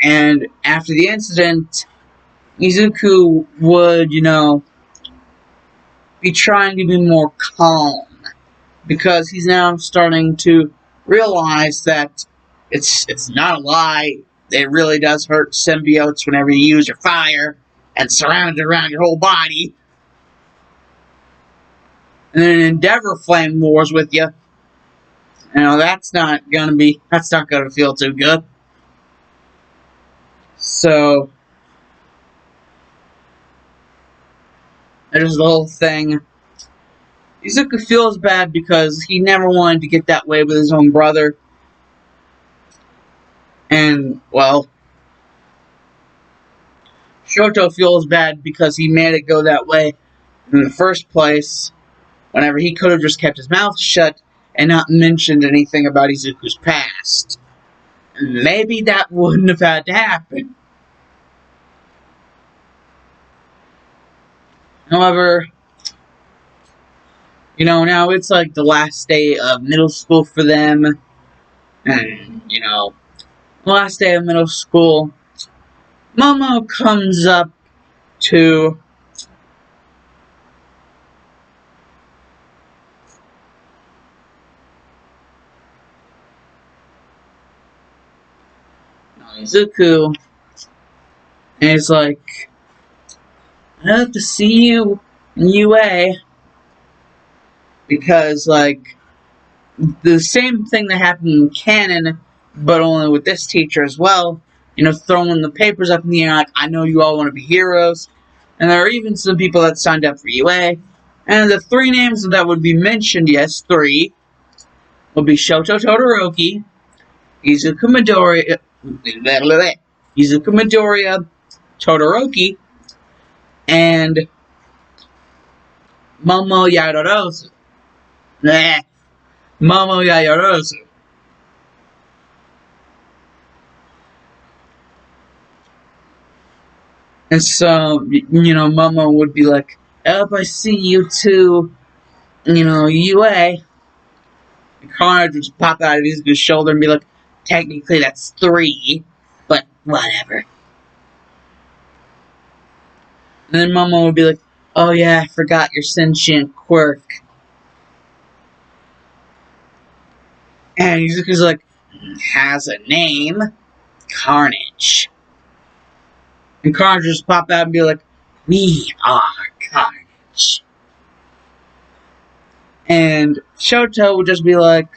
And after the incident, Izuku would, you know, be trying to be more calm, because he's now starting to realize that it's not a lie. It really does hurt symbiotes whenever you use your fire and surround it around your whole body. And then Endeavor flame wars with you. You know, that's not gonna feel too good. So there's the whole thing. Izuku feels bad because he never wanted to get that way with his own brother. And, well, Shoto feels bad because he made it go that way in the first place, whenever he could have just kept his mouth shut and not mentioned anything about Izuku's past. Maybe that wouldn't have had to happen. However, you know, now it's like the last day of middle school for them. And, you know, last day of middle school, Momo comes up to Izuku, and he's like, I hope to see you in UA, because, like, the same thing that happened in canon, but only with this teacher as well, you know, throwing the papers up in the air like, I know you all want to be heroes. And there are even some people that signed up for UA, And the three names that would be mentioned, yes, three, would be Shoto Todoroki, Izuku Midoriya, Izuku Midoriya, Todoroki, and Momo Yaoyorozu. Momo Yaoyorozu. And so, Momo would be like, "Oh, I see you two, UA." And Carnage would just pop out of his shoulder and be like, "Technically, that's three, but whatever." And then Momo would be like, "Oh yeah, I forgot your sentient quirk." And Izuku's like, "Has a name, Carnage." And Carnage would just pop out and be like, "We are Carnage." And Shoto would just be like,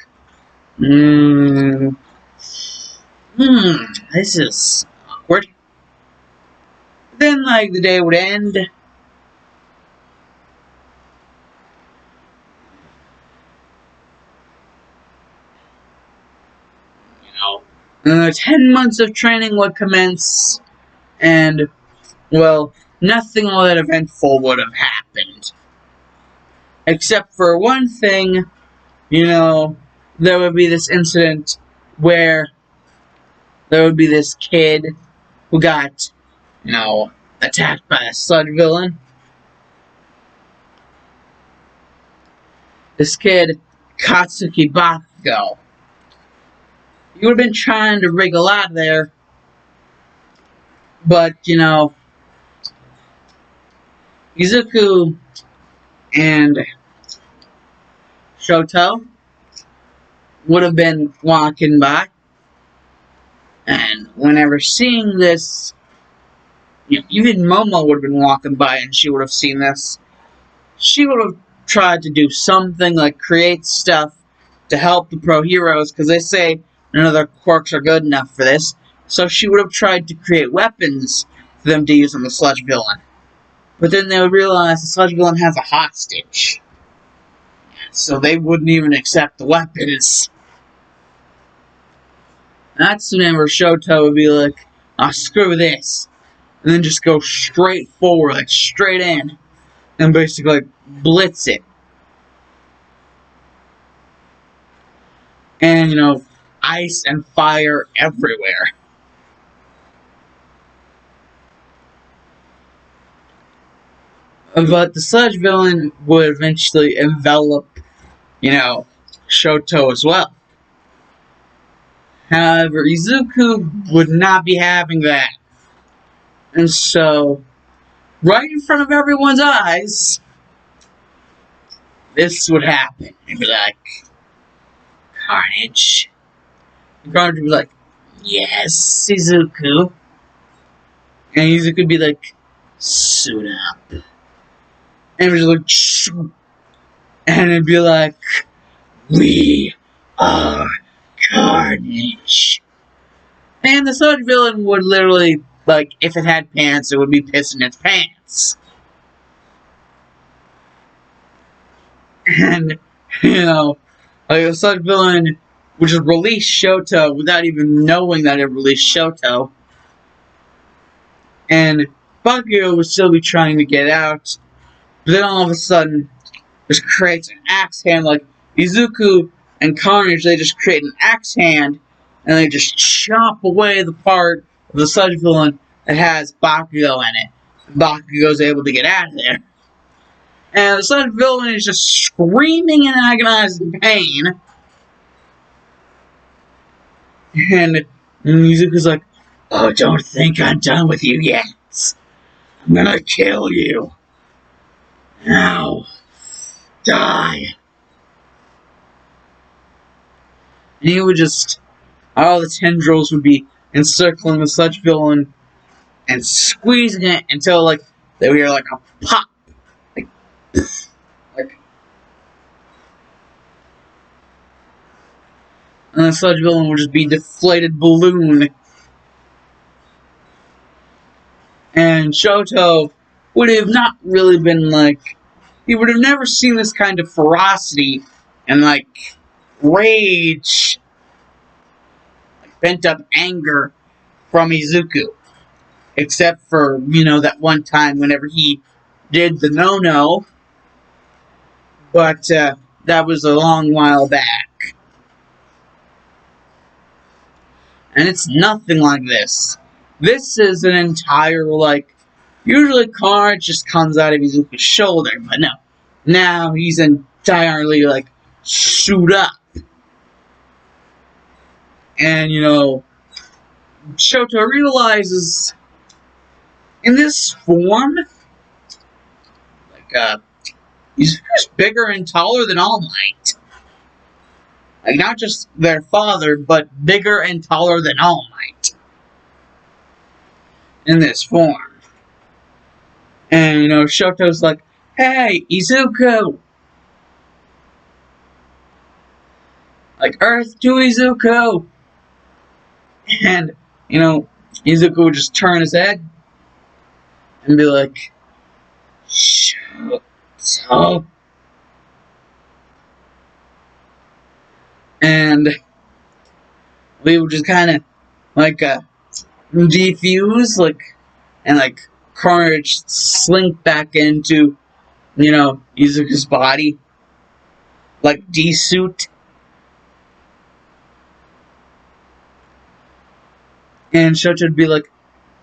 this is awkward. Then, like, the day would end. And 10 months of training would commence, and, well, nothing all that eventful would have happened. Except for one thing, there would be this incident where there would be this kid who got, attacked by a sludge villain. This kid, Katsuki Bakugo. He would have been trying to wriggle out there, but, Izuku and Shoto would have been walking by, and whenever seeing this, even Momo would have been walking by and she would have seen this. She would have tried to do something, like create stuff to help the pro heroes, because they say none of their quirks are good enough for this. So she would have tried to create weapons for them to use on the sludge villain. But then they would realize the sludge villain has a hostage. So they wouldn't even accept the weapons. That's whenever Shoto would be like, "Oh, screw this." And then just go straight forward, like straight in. And basically like, blitz it. And, ice and fire everywhere. But the sludge villain would eventually envelop, Shoto as well. However, Izuku would not be having that. And so, right in front of everyone's eyes, this would happen. He'd be like, "Carnage." And Carnage would be like, "Yes, Izuku." And Izuku would be like, "Suit up." And it was like, and it'd be like, "We are Carnage." And the sludge villain would literally, like, if it had pants, it would be pissing its pants. And, like the sludge villain would just release Shoto without even knowing that it released Shoto. And Bakugo would still be trying to get out. But then all of a sudden, just creates an axe hand, like Izuku and Carnage, they just create an axe hand, and they just chop away the part of the sludge villain that has Bakugo in it. Bakugo's able to get out of there. And the sludge villain is just screaming in agonizing pain. And Izuku's like, "Oh, don't think I'm done with you yet. I'm gonna kill you. Now, die." And he would just, all the tendrils would be encircling the sludge villain and squeezing it until, like, they would hear, like, a pop. Like, and the sludge villain would just be a deflated balloon. And Shoto would have not really been, like, he would have never seen this kind of ferocity and like rage, like pent up anger from Izuku. Except for, that one time whenever he did the no-no. But that was a long while back. And it's nothing like this. This is an entire, usually Carnage just comes out of Izuku's shoulder, but no. Now he's entirely, shoot up. And, Shoto realizes in this form, he's just bigger and taller than All Might. Like, not just their father, but bigger and taller than All Might. In this form. And, Shoto's like, hey, Izuku! Like, Earth to Izuku! And, Izuku would just turn his head and be like, Shoto. And we would just kind of, defuse, and, Carnage slink back into, Izuku's body. Like, D-suit. And Shoto would be like,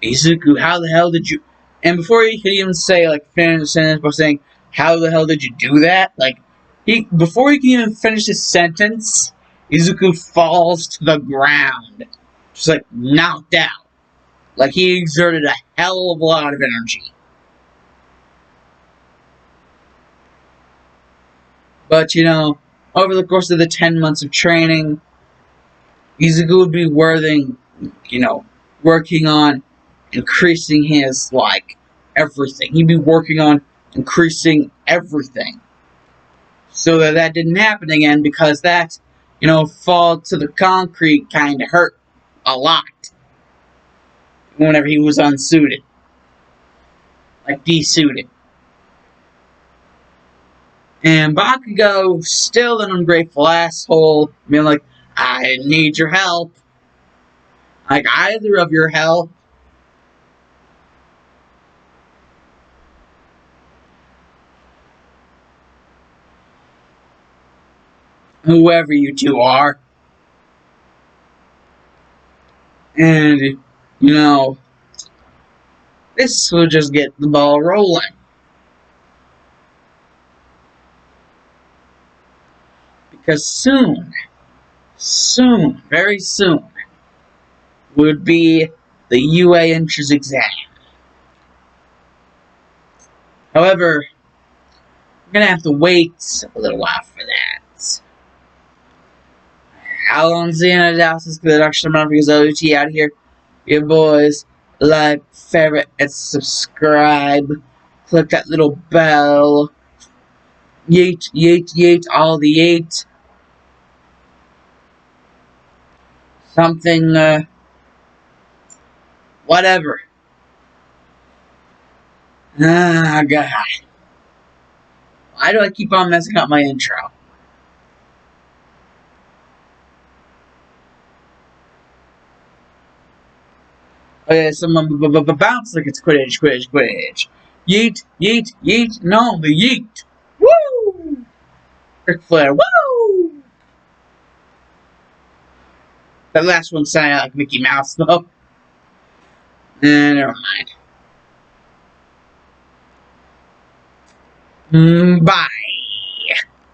Izuku, how the hell did you... And before he could even say, finish the sentence by saying, how the hell did you do that? Before he can even finish his sentence, Izuku falls to the ground. Just, knocked out. Like, he exerted a hell of a lot of energy. But, over the course of the 10 months of training, Izuku would be working on increasing his, everything. He'd be working on increasing everything. So that didn't happen again, because that, fall to the concrete kind of hurt a lot. Whenever he was unsuited. De-suited. And Bakugo, still an ungrateful asshole, being like, I need your help. Either of your help. Whoever you two are. And, this will just get the ball rolling. Because soon, very soon, would be the UA entrance exam. However, we're going to have to wait a little while for that. How long's the analysis production amount because OT out here? Your boys, like, favorite, and subscribe. Click that little bell. Yeet, yeet, yeet, all the yeet. Something, whatever. Ah, God. Why do I keep on messing up my intro? Okay, someone bounce like it's Quidditch, Quidditch, Quidditch. Yeet, yeet, yeet, no, the yeet. Woo! Ric Flair, woo! That last one sounded like Mickey Mouse, though. Never mind. Bye.